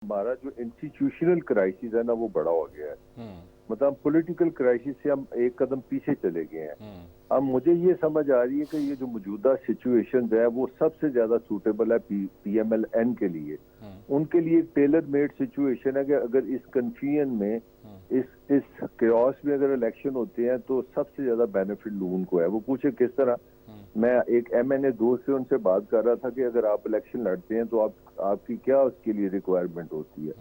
हमारा जो institutional crisis है ना वो बड़ा हो गया है। मतलब पॉलिटिकल क्राइसिस से हम एक कदम पीछे चले गए हैं। अब मुझे ये समझ आ रही है कि ये जो मौजूदा सिचुएशन है वो सबसे ज्यादा सूटेबल है PMLN के लिए। उनके लिए टेलर मेड सिचुएशन है कि अगर इस कंफ्यूजन में इस केओस में अगर इलेक्शन होते हैं तो सबसे ज्यादा बेनिफिट लोगों को है। वो पूछे किस तरह। मैं एक MNA दोस्त से उनसे बात कर रहा था कि अगर आप इलेक्शन लड़ते हैं तो आपकी क्या उसके लिए रिक्वायरमेंट होती है।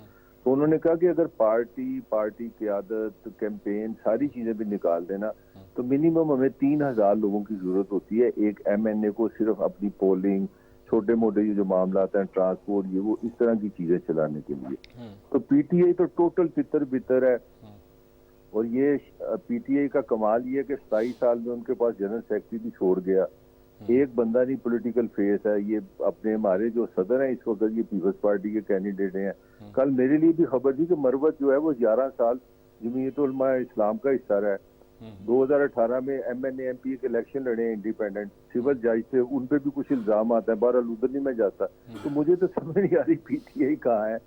तो उन्होंने कहा कि अगर पार्टी क़यादत कैंपेन सारी चीजें भी निकाल देना तो मिनिमम हमें 3000 लोगों की जरूरत होती है एक MNA को सिर्फ अपनी पोलिंग छोटे मोटे ये जो मामला हैं ट्रांसपोर्ट ये वो इस तरह की चीजें चलाने के लिए। तो PTI तो टोटल तितर बितर है। और ये PTI का कमाल ये है कि 27 साल में उनके पास जनरल सेक्रेटरी भी छोड़ गया। एक बंदा नहीं पॉलिटिकल फेस है। ये अपने हमारे जो सदर हैं इस वक्त ये पीपल्स पार्टी के कैंडिडेट हैं। कल मेरे लिए भी खबर थी कि मरवत जो है वो 11 साल जमीयत उलमा इस्लाम का हिस्सा रहा है। 2018 में MNA MP के इलेक्शन लड़े इंडिपेंडेंट सिविल जज थे, उन पे भी कुछ इल्जाम आता है। बहरहाल उधर नहीं मैं जाता। तो मुझे तो समझ नहीं आ रही PTI कहाँ है।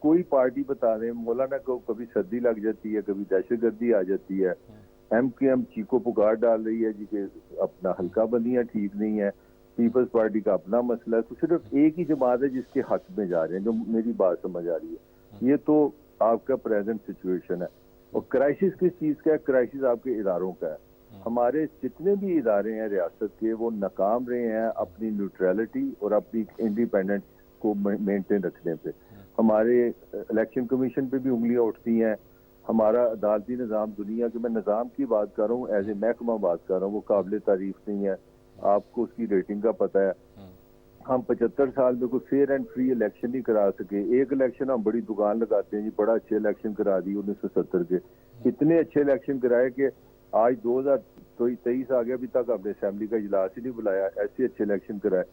कोई पार्टी बता दें। मौलाना को कभी सर्दी लग जाती है, कभी दहशतगर्दी आ जाती है। MKM चीको पुकार डाल रही है जी कि अपना हल्का बंदियां ठीक नहीं है। पीपल्स पार्टी का अपना मसला है। तो सिर्फ एक ही जमात है जिसके हक में जा रहे हैं, जो मेरी बात समझ आ रही है। ये तो आपका प्रेजेंट सिचुएशन है। और क्राइसिस किस चीज का है? क्राइसिस आपके इदारों का है। हमारे जितने भी इदारे हैं रियासत के वो नाकाम रहे हैं अपनी न्यूट्रलिटी और अपनी इंडिपेंडेंस को मेंटेन रखने पे। हमारे इलेक्शन कमीशन पे भी उंगलियां उठती हैं। हमारा अदालती निज़ाम दुनिया के, मैं निज़ाम की बात कर रहा हूँ, एज ए महकमा बात कर रहा हूँ, वो काबिल तारीफ नहीं है। आपको उसकी रेटिंग का पता है। हम 75 साल में कोई फेयर एंड फ्री इलेक्शन नहीं करा सके। एक इलेक्शन हम बड़ी दुकान लगाते हैं जी, बड़ा अच्छे इलेक्शन करा दिए 1970 के। इतने अच्छे इलेक्शन कराए कि आज 2023 आ गया, अभी तक हमने असेंबली का इजलास ही नहीं बुलाया। ऐसे अच्छे इलेक्शन कराए।